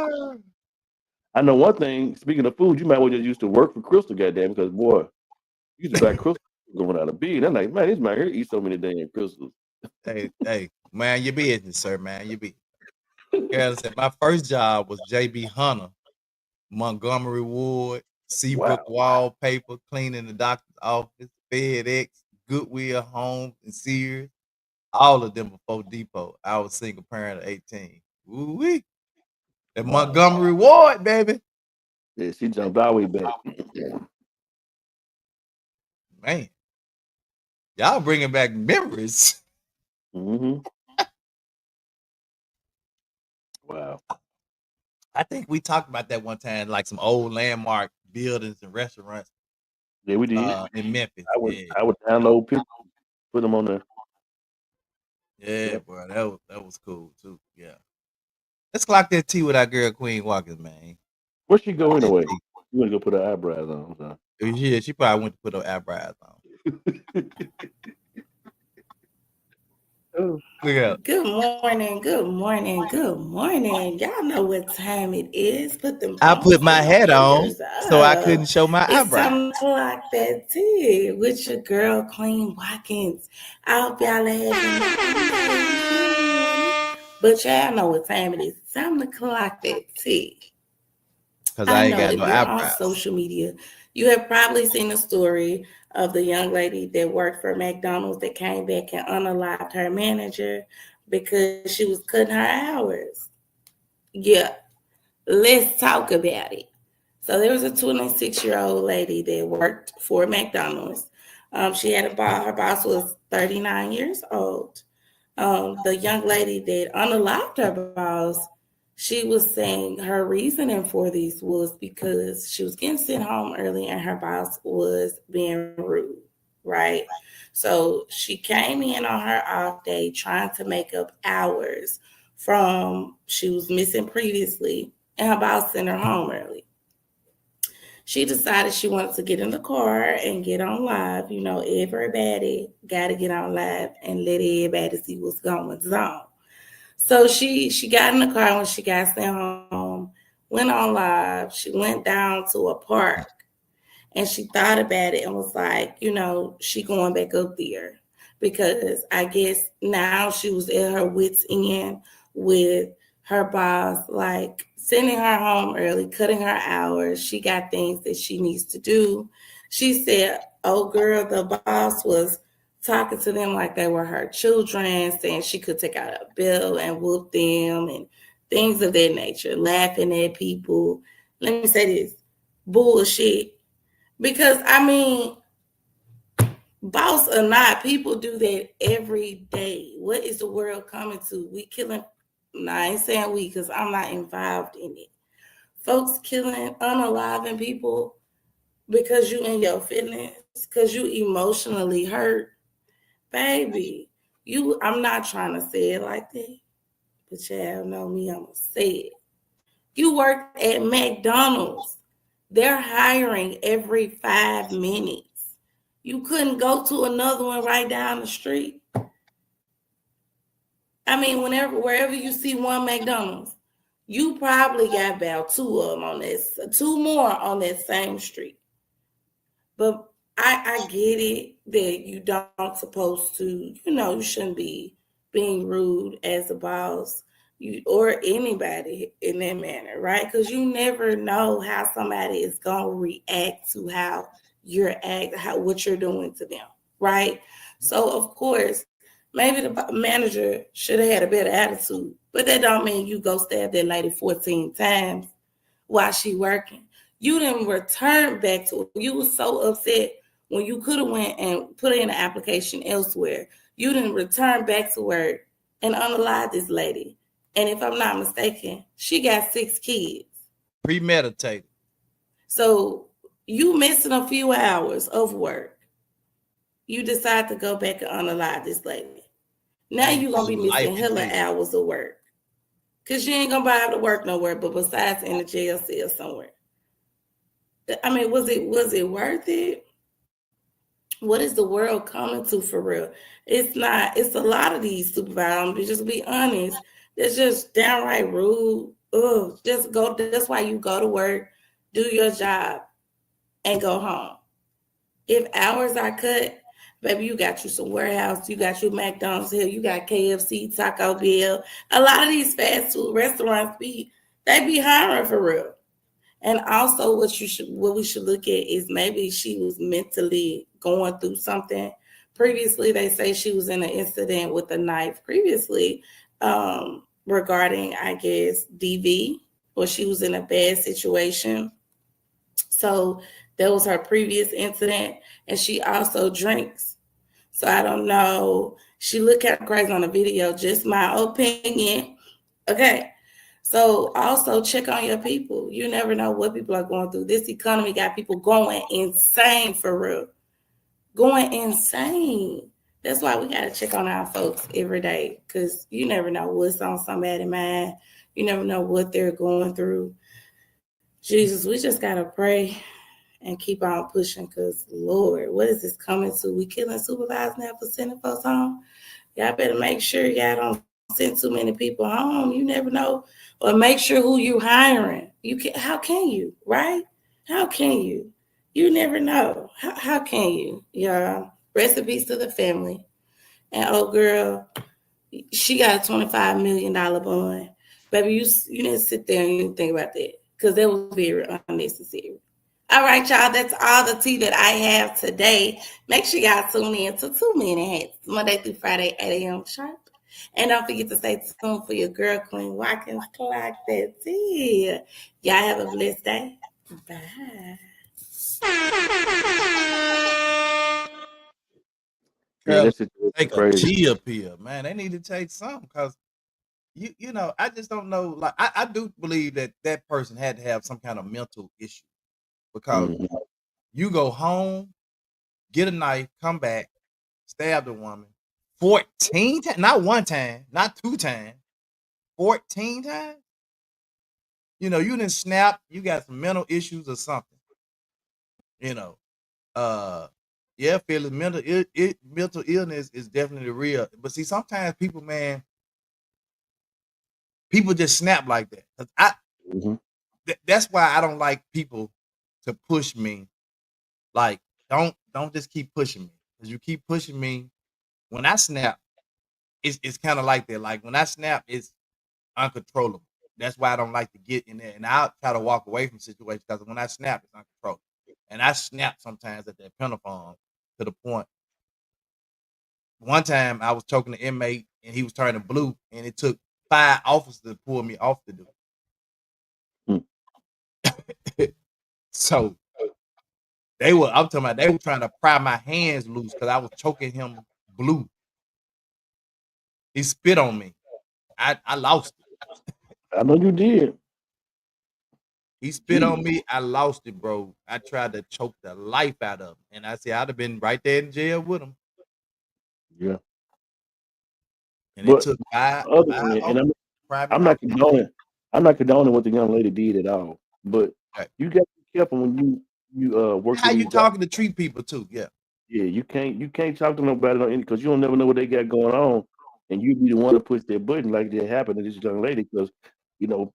I know one thing. Speaking of food, you might well just used to work for Crystal, goddamn, because boy, you used to buy Crystal going out of bed. I'm like, man, this man here eat so many damn crystals. Hey, man, your business, sir, man, your business. Girl said my first job was JB Hunter, Montgomery Ward, Seabrook Wow. Wallpaper, cleaning the doctor's office, FedEx, Goodwill Homes, and Sears. All of them before Depot. I was single parent at 18. Ooh-wee. That Wow. Montgomery Ward, baby. Yeah, she jumped all the way back. Man, y'all bringing back memories. Mm-hmm. Wow. I think we talked about that one time, like some old landmark buildings and restaurants Yeah, we did. in Memphis. I would download pictures, put them on there. Yeah, bro, that was cool too. Yeah. Let's clock that tea with our girl Queen Walkers, man. Where'd she go anyway? You want to go put her eyebrows on? So. Yeah, she probably went to put her eyebrows on. Oh. Look out. Good morning, good morning, good morning. Y'all know what time it is. Put them. I put my hat on, so I couldn't show my It's eyebrows. time to clock that tea with your girl Queen Watkins. I hope y'all are having but y'all know what time it is. It's time to clock that tea. Because I ain't got no eyebrows. On social media, you have probably seen the story of the young lady that worked for McDonald's that came back and unalived her manager because she was cutting her hours. Yeah, let's talk about it. So there was a 26-year-old lady that worked for McDonald's. She had a boss. Her boss was 39 years old. The young lady that unalived her boss, she was saying her reasoning for these was because she was getting sent home early and her boss was being rude, right? So she came in on her off day trying to make up hours from she was missing previously, and her boss sent her home early. She decided she wanted to get in the car and get on live. You know, everybody got to get on live and let everybody see what's going on. So she got in the car when she got sent home, went on live. She went down to a park and she thought about it and was like, you know, she going back up there because I guess now she was at her wit's end with her boss, like sending her home early, cutting her hours. She got things that she needs to do. She said, oh girl, the boss was talking to them like they were her children, saying she could take out a bill and whoop them and things of that nature, laughing at people. Let me say this, bullshit. Because, I mean, boss or not, people do that every day. What is the world coming to? We killing, I ain't saying we because I'm not involved in it. Folks killing, unaliving people because you in your feelings, because you emotionally hurt. Baby, I'm not trying to say it like that, but y'all know me, I'm going to say it. You work at McDonald's. They're hiring every 5 minutes. You couldn't go to another one right down the street. I mean, wherever you see one McDonald's, you probably got about 2 of them on this, 2 more on that same street. But I get it that you don't supposed to, you know, you shouldn't be being rude as a boss, or anybody in that manner, right? Because you never know how somebody is gonna react to how you're what you're doing to them, right? So of course, maybe the manager should have had a better attitude, but that don't mean you go stab that lady 14 times while she working. You didn't return back to it. You was so upset when you could have went and put in an application elsewhere. You didn't return back to work and unalive this lady. And if I'm not mistaken, she got 6 kids. Premeditated. So you missing a few hours of work. You decide to go back and unalive this lady. Now you're going to be missing hella hours of work. Because you ain't going to be able to work nowhere but besides in the jail cell somewhere. I mean, was it worth it? What is the world coming to for real? It's not. It's a lot of these supervisors, just be honest, they're just downright rude. Ugh, just go. That's why you go to work, do your job, and go home. If hours are cut, baby, you got you some warehouse, you got you McDonald's here, you got KFC, Taco Bell. A lot of these fast food restaurants they be hiring for real. And also what we should look at is maybe she was mentally going through something. Previously, they say she was in an incident with a knife previously regarding, I guess, DV, or she was in a bad situation. So that was her previous incident. And she also drinks. So I don't know. She looked kind of crazy on the video, just my opinion. Okay. So also check on your people. You never know what people are going through. This economy got people going insane for real. Going insane. That's why we gotta check on our folks every day. Cause you never know what's on somebody's mind. You never know what they're going through. Jesus, we just gotta pray and keep on pushing. Cause Lord, what is this coming to? We killing supervisors now for sending folks home. Y'all better make sure y'all don't send too many people home. You never know. Or make sure who you hiring. You can how can you, right? How can you? You never know. How can you? Yeah. Recipes to the family. And oh girl, she got a $25 million bond. Baby, you didn't sit there and you think about that. Because that was very unnecessary. All right, y'all. That's all the tea that I have today. Make sure y'all tune in to 2 Minute Hats, Monday through Friday, 8 a.m. sharp. And don't forget to stay tuned for your girl, Queen Watkins Clock that tea. Y'all have a blessed day. Bye. Yeah, Tell them that's it. take a Crazy. chia pill, man. They need to take some because you know I just don't know. Like I do believe that person had to have some kind of mental issue because Mhm. you go home, get a knife, come back, stab the woman 14 times, not one time, not 2 times, 14 times. You know, you didn't snap, you got some mental issues or something. You know, uh, yeah, feeling mental illness is definitely real. But see, sometimes people, man, people just snap like that. 'Cause Mhm. that's why I don't like people to push me. Like, don't just keep pushing me because you keep pushing me. When I snap, it's kind of like that. Like when I snap, it's uncontrollable. That's why I don't like to get in there, and I'll try to walk away from situations because when I snap, it's uncontrollable. And I snap sometimes at that pentaphone to the point. One time I was choking the inmate and he was turning blue, and it took 5 officers to pull me off the dude. Mm. So I'm talking about they were trying to pry my hands loose because I was choking him blue. He spit on me. I lost it. I know you did. He spit on Jeez. me. I lost it, bro. I tried to choke the life out of him. And I said I'd have been right there in jail with him. Yeah. And it But took five other five than, and officers to pry me I'm off. not condoning what the young lady did at all. But Okay. you got to be careful when you work How with you these guys. talking to treat people too? Yeah. Yeah, you can't talk to nobody on any because you don't never know what they got going on, and you be the one to push their button like that happened to this young lady because you know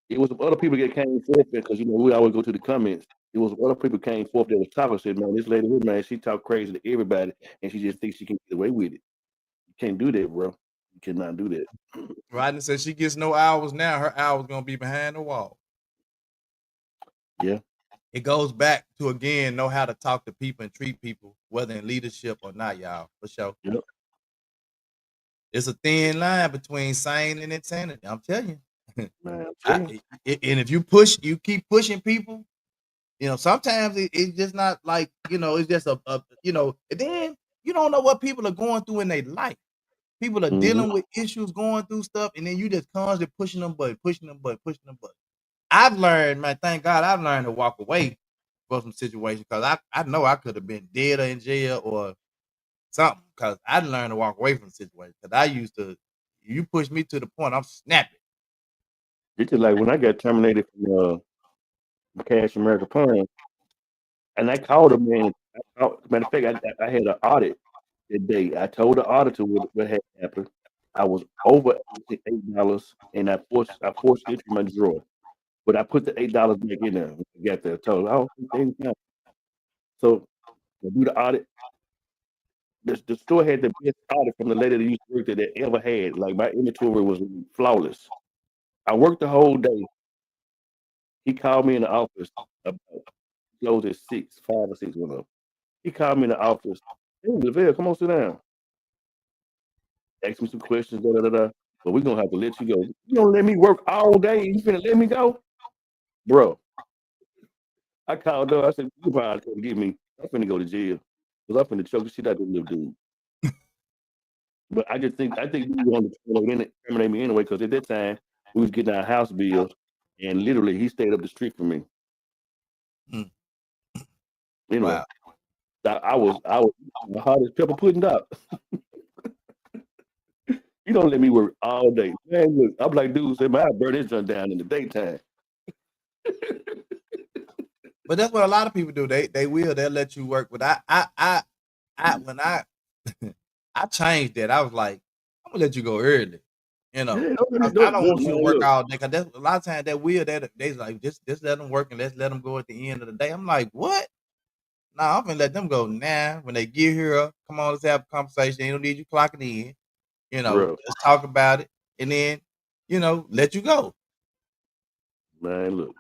it was other people that came forth because we always go to the comments. It was other people came forth that was talking said, man, this lady here, man, she talk crazy to everybody, and she just thinks she can get away with it. You can't do that, bro. You cannot do that. Rodney said she gets no hours now. Her hours gonna be behind the wall. Yeah. It goes back to again know how to talk to people and treat people, whether in leadership or not, y'all. For sure. Yep. It's a thin line between sane and insanity. I'm telling you. Man, I'm telling you. And if you keep pushing people, sometimes it's just not like, it's just and then you don't know what people are going through in their life. People are Mhm. dealing with issues, going through stuff, and then you just constantly pushing them, pushing them. I've learned, man, thank God I've learned to walk away from some situations because I know I could have been dead or in jail or something because I learned to walk away from situations because I used to, you push me to the point, I'm snapping. It's just like when I got terminated from Cash America Fund, and I called him, man. Matter of fact, I had an audit that day. I told the auditor what had happened. I was over $8, and I forced it into my drawer, but I put the $8 back in there. When I got there, I told her, I don't think they count. So to do the audit, the store had the best audit from the lady that used to work there that ever had. Like my inventory was flawless. I worked the whole day. He called me in the office about closed at 6, 5 or 6, one of them. He called me in the office. Hey, Lavelle, come on, sit down. Ask me some questions, da da da da. But we're gonna have to let you go. You don't let me work all day. You finna let me go, bro. I called her. I said, you probably couldn't get me. I'm finna go to jail because I'm finna choke the shit out of this little dude. But I think you want to terminate me anyway because at that time we was getting our house bills, and literally he stayed up the street from me. Mm. Anyway, Wow. I was the hardest pepper pudding up. You don't let me work all day. Man, look, I'm like, dude, say, man, I burn this junk down in the daytime. But that's what a lot of people do. They'll let you work. But when I I changed that, I was like, I'm gonna let you go early. You know, Yeah, I don't want you to man, work look, all day. Cause that's a lot of times they like just let them work and let's let them go at the end of the day. I'm like, what? Nah, I'm gonna let them go now. When they get here, come on, let's have a conversation. They don't need you clocking in. You know, bro, let's talk about it, and then let you go. man, look.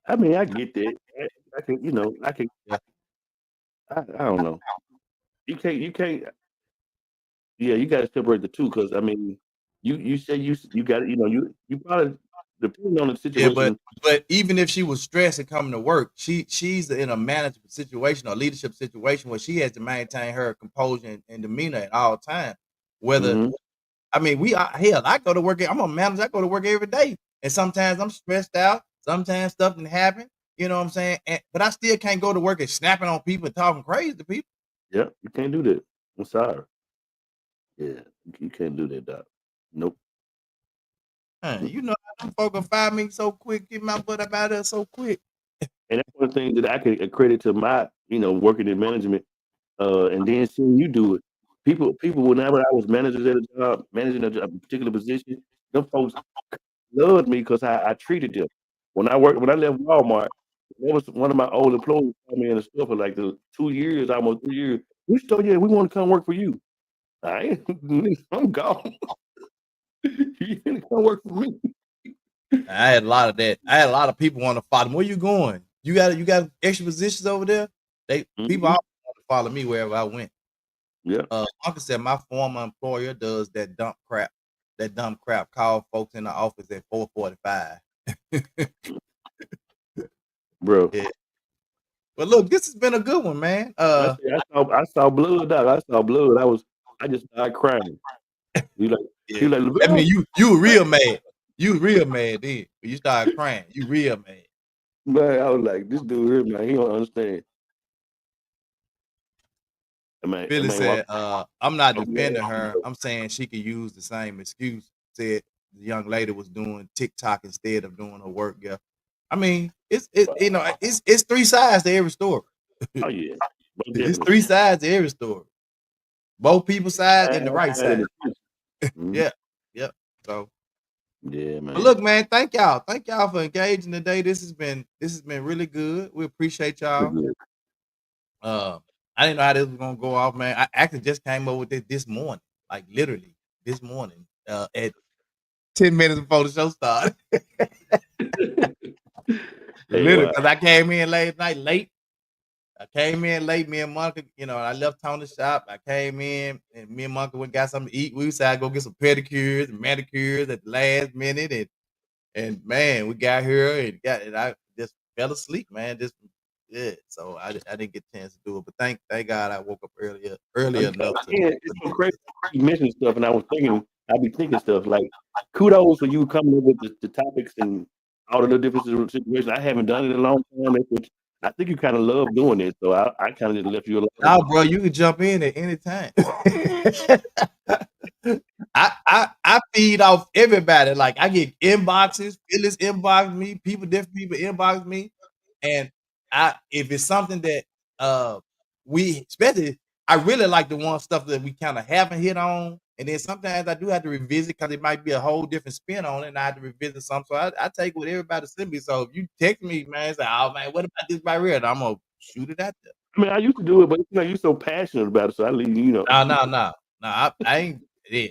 I mean, I get that. I can, I can. Yeah. I don't know. You can't. Yeah, you got to separate the two because I mean, you say you got you probably depending on the Yeah, but situation. even if she was stressed and coming to work, she's in a management situation or leadership situation where she has to maintain her composure and demeanor at all times. Whether Hmm. I mean, hell, I go to work. I'm a manager. I go to work every day, and sometimes I'm stressed out. Sometimes stuff can happen. You know what I'm saying? But I still can't go to work and snapping on people and talking crazy to people. Yeah, you can't do that. I'm sorry. Yeah, you can't do that, doc. Nope. Man, Mm. you know how them folk can fire me so quick, get my butt up out of there so quick. And that's one thing that I can accredit to my, working in management, and then seeing you do it. People, whenever I was managers at a job, managing a particular position, them folks loved me because I treated them. When I left Walmart, that was one of my old employees called me in the store for like the 2 years, almost 3 years. We told you we want to come work for you. I ain't, I'm gone. You ain't come work for me. I had a lot of that. I had a lot of people want to follow me. Where you going? You got extra positions over there? People Hmm. always want to follow me wherever I went. Yeah, Uncle said my former employer does that dumb crap. That dumb crap. Call folks in the office at 4:45. bro. Yeah. But look, this has been a good one, man. I said, I saw blood, dog. I saw blood. I just started crying. He like he Yeah. like I LaBelle? mean, you were real mad. You real mad then. When you started crying, you real mad. Man, I was like, this dude here, man, he don't understand. That Billy man walk. said, I'm not I'm defending glad, her. I'm saying she could use the same excuse. Said the young lady was doing TikTok instead of doing her work. Yeah. I mean, it's three sides to every story. oh yeah, most It's definitely. three sides to every story. Both people's side and the right Outside and side. the truth. Mhm. Yeah. Yep. So Yeah, but man. look, man, thank y'all. Thank y'all for engaging today. This has been really good. We appreciate Very y'all. good. Uh, I didn't know how this was gonna go off, man. I actually just came up with it this morning, like literally this morning, at 10 minutes before the show started. Hey, Literally, because I came in late night, late. I came in late. Me and Monica, I left Tony's shop. I came in, and me and Monica went and got something to eat. We decided to go get some pedicures and manicures at the last minute, and man, we got here and I just fell asleep, man. Just yeah, so I didn't get a chance to do it, but thank God I woke up early enough to again, it's so crazy. You mentioned stuff, and I be thinking stuff like, kudos for you coming up with the topics and all the different situations. I haven't done it in a long time. That's what I think you kind of love doing it, so I kind of just left you alone. Nah, bro, you can jump in at any time. I feed off everybody. Like I get inboxes, Phyllis inbox me, different people inbox me, and if it's something that we especially I really like the one stuff that we kind of haven't hit on, and then sometimes I do have to revisit because it might be a whole different spin on it, and I have to revisit some. So I take what everybody send me. So if you text me, man, say, "Oh man, what about this right here?" And I'm gonna shoot it at them. I mean, I used to do it, but you're so passionate about it, so I leave you. No. I ain't. Yeah.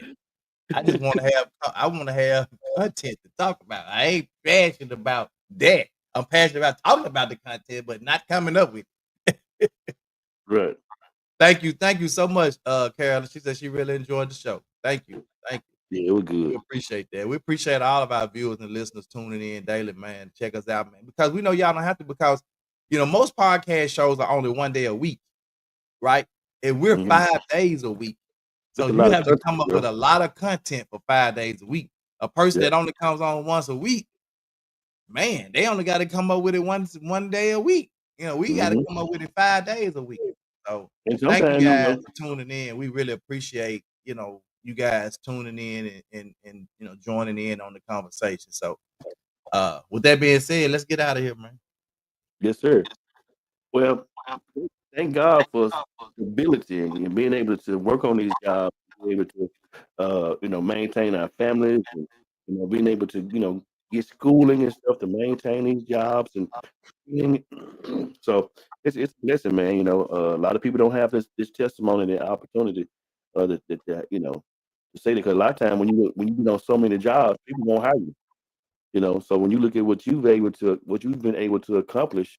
I just want to have. I want to have content to talk about. I ain't passionate about that. I'm passionate about talking about the content, but not coming up with it. Right. Thank you so much, Carolyn. She said she really enjoyed the show. Thank you. Yeah, it was We good. appreciate that. We appreciate all of our viewers and listeners tuning in daily, man. Check us out, man. Because we know y'all don't have to. Because most podcast shows are only one day a week, right? and we're Mhm. 5 days a week. So That's a you lot of have to content, come up bro. with a lot of content for 5 days a week. A person Yeah. that only comes on once a week, man, they only got to come up with it one day a week. You know, we got to Mhm. come up with it 5 days a week. So And thank you sometimes, guys for tuning in. We really appreciate, you guys tuning in and joining in on the conversation. So with that being said, let's get out of here, man. yes, sir. Well, thank God for stability and being able to work on these jobs, be able to, maintain our families, and being able to, get schooling and stuff to maintain these jobs, and so it's a blessing, man. A lot of people don't have this testimony and opportunity, to say that, because a lot of time when you get on so many jobs, people won't hire you. So when you look at what you've been able to accomplish,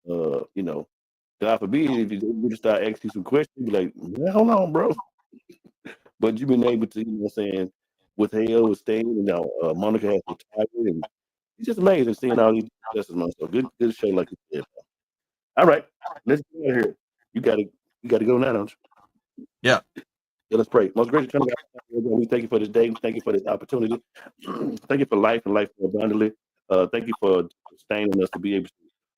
uh, you know, God forbid if you just start asking you some questions, you be like, "Man, hold on, bro." But you've been able to, what I'm saying, with Hale was staying, Monica has retired, and it's just amazing seeing all these testimonies. So good show, like you said. All right, let's get out of here. You gotta go now, don't you? Yeah. Yeah, let's pray. Most gracious Eternal God, we thank you for this day. Thank you for this opportunity. Thank you for life and life more abundantly. Thank you for sustaining us to be able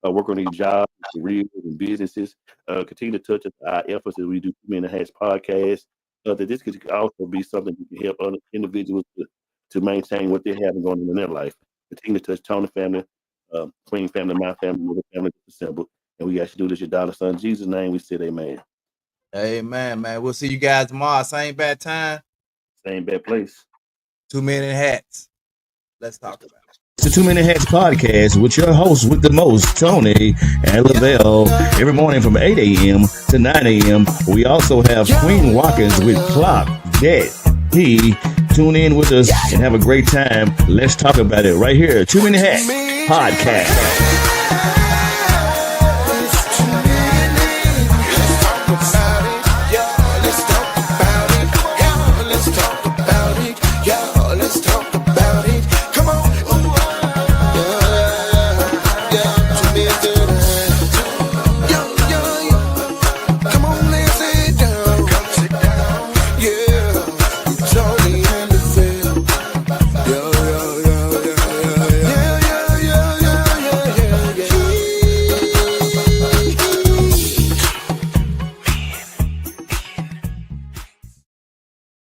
to work on these jobs, careers, and businesses. Continue to touch our efforts as we do 2 Minute Hats podcast. That this could also be something that can help other individuals to maintain what they're having going on in their life. Continue to touch Tony family, Queen family, my family, little family assembled. And we actually do this in your daughter son Jesus' name. We said amen. Amen, man. We'll see you guys tomorrow. Same bad time, Same bad place. 2 Minute Hats. Let's talk about it. It's the 2 Minute Hats podcast with your hosts with the most, Tony and Lavelle. Every morning from 8 a.m. to 9 a.m. We also have Queen Watkins with Clock Dead. Tune in with us and have a great time. Let's talk about it right here. 2 Minute Hats podcast.